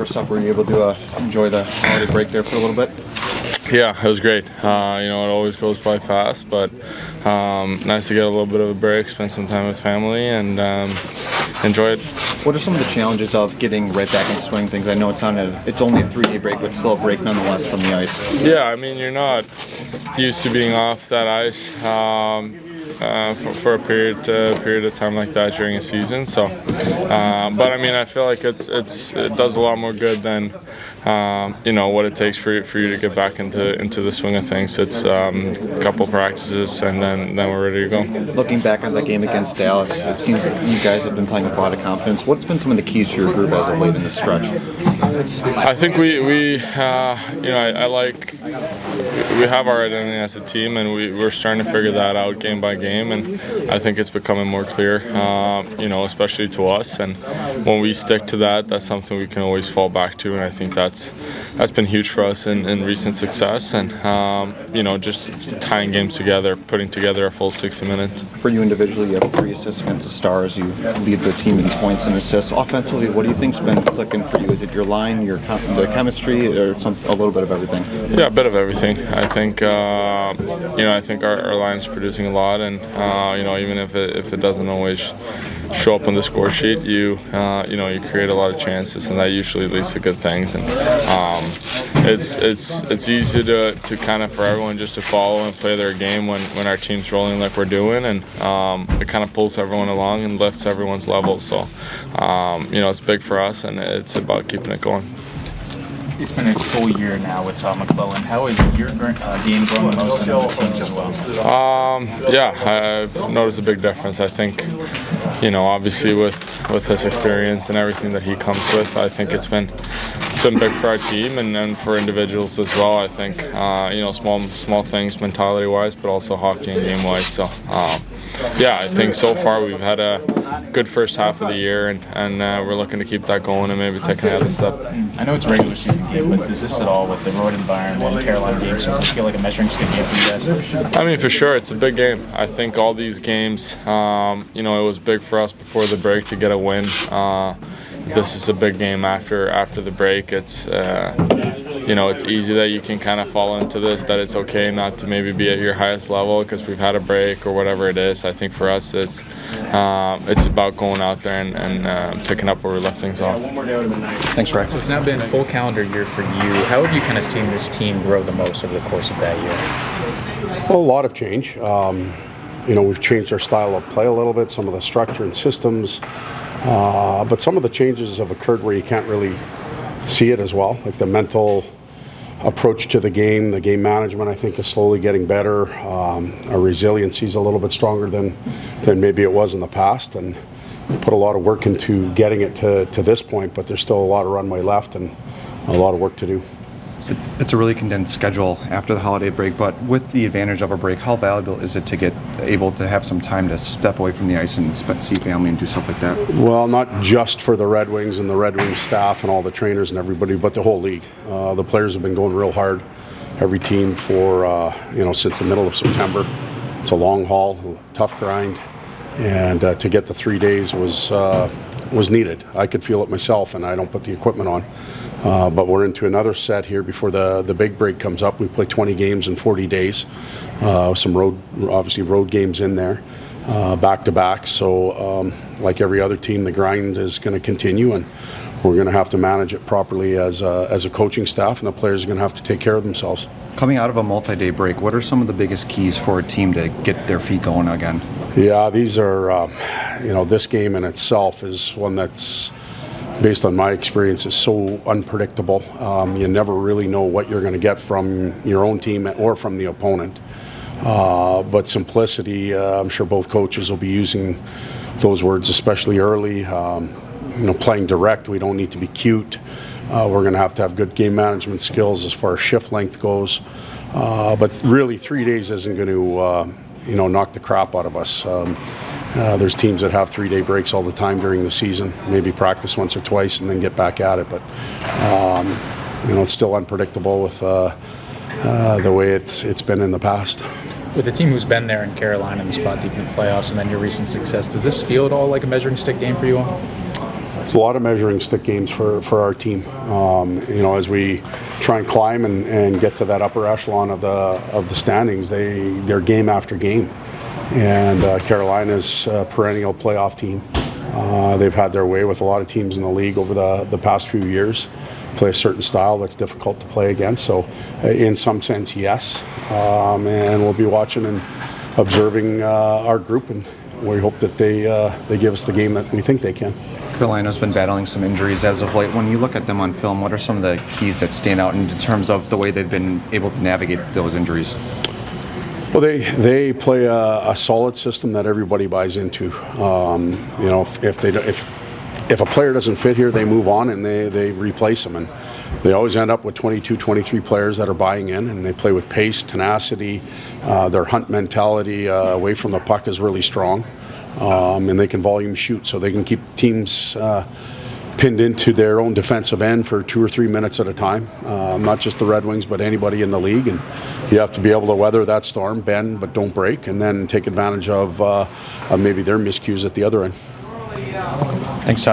first off, were you able to enjoy the holiday break there for a little bit? Yeah, it was great. It always goes by fast, but nice to get a little bit of a break, spend some time with family, and enjoy it. What are some of the challenges of getting right back into swing things? I know it's only a 3-day break, but still a break nonetheless from the ice. Yeah, you're not used to being off that ice for a period of time like that during a season. So, but I feel like it does a lot more good than what it takes for you to get back into the swing of things. It's a couple practices and then we're ready to go. Looking back on that game against Dallas, it seems like you guys have been playing with a lot of confidence. What's been some of the keys to your group as of late in this stretch? I think we have our identity as a team, and we're starting to figure that out game by game, and I think it's becoming more clear, especially to us. And when we stick to that, that's something we can always fall back to, and I think that's been huge for us in recent success. And just tying games together, putting together a full 60 minutes. For you individually, you have 3 assists against the Stars. You lead the team in points and assists. Offensively, what do you think's been clicking for you? Is it your line, the chemistry, or a little bit of everything? Yeah, a bit of everything. I think our line's producing a lot, and even if it doesn't always show up on the score sheet, you create a lot of chances, and that usually leads to good things. And it's easy to kind of for everyone just to follow and play their game when our team's rolling like we're doing, and it kind of pulls everyone along and lifts everyone's level. So it's big for us, and it's about keeping it going. It's been a full year now with Todd McLellan. How has your game grown the most in the teams as well? I've noticed a big difference. I think, obviously with his experience and everything that he comes with, I think it's been big for our team and for individuals as well. I think, small things mentality-wise, but also hockey and game-wise. So, I think so far we've had a good first half of the year, and we're looking to keep that going and maybe take another step. I know it's a regular season game, but does this at all with the road environment and Carolina games, does it feel like a measuring stick game for you guys? For sure, it's a big game. I think all these games, it was big for us before the break to get a win. This is a big game after the break. It's it's easy that you can kind of fall into this, that it's okay not to maybe be at your highest level because we've had a break or whatever it is. I think for us it's about going out there and picking up where we left things off. Thanks, Ray. So it's now been a full calendar year for you. How have you kind of seen this team grow the most over the course of that year? Well, a lot of change. We've changed our style of play a little bit, some of the structure and systems. But some of the changes have occurred where you can't really see it as well. Like the mental approach to the game management, I think, is slowly getting better. Our resiliency is a little bit stronger than maybe it was in the past. And we put a lot of work into getting it to this point, but there's still a lot of runway left and a lot of work to do. It's a really condensed schedule after the holiday break, but with the advantage of a break, how valuable is it to get able to have some time to step away from the ice and see family and do stuff like that? Well, not just for the Red Wings and the Red Wings staff and all the trainers and everybody, but the whole league. The players have been going real hard, every team for since the middle of September. It's a long haul, a tough grind, and to get the 3 days was needed. I could feel it myself, and I don't put the equipment on. But we're into another set here before the big break comes up. We play 20 games in 40 days. Some road games in there, back to back. So like every other team, the grind is going to continue, and we're going to have to manage it properly as a coaching staff, and the players are going to have to take care of themselves. Coming out of a multi-day break, what are some of the biggest keys for a team to get their feet going again? Yeah, these are, this game in itself is one that's, based on my experience, is so unpredictable. You never really know what you're going to get from your own team or from the opponent. But simplicity, I'm sure both coaches will be using those words, especially early. Playing direct, we don't need to be cute. We're going to have good game management skills as far as shift length goes. But really, 3 days isn't going to, knock the crap out of us. There's teams that have 3-day breaks all the time during the season, maybe practice once or twice and then get back at it. But, it's still unpredictable with the way it's been in the past. With a team who's been there in Carolina in the spot deep in the playoffs and then your recent success, does this feel at all like a measuring stick game for you all? It's a lot of measuring stick games for our team. As we try and climb and get to that upper echelon of the standings, they're game after game. And Carolina's a perennial playoff team. They've had their way with a lot of teams in the league over the past few years. Play a certain style that's difficult to play against. So, in some sense, yes. And we'll be watching and observing our group, and we hope that they give us the game that we think they can. Carolina's been battling some injuries as of late. When you look at them on film, what are some of the keys that stand out in terms of the way they've been able to navigate those injuries? Well, they play a solid system that everybody buys into. If a player doesn't fit here, they move on and they replace them. And they always end up with 22, 23 players that are buying in, and they play with pace, tenacity. Their hunt mentality away from the puck is really strong. And they can volume shoot, so they can keep teams pinned into their own defensive end for 2 or 3 minutes at a time. Not just the Red Wings, but anybody in the league. And you have to be able to weather that storm, bend but don't break, and then take advantage of maybe their miscues at the other end. Thanks, Todd.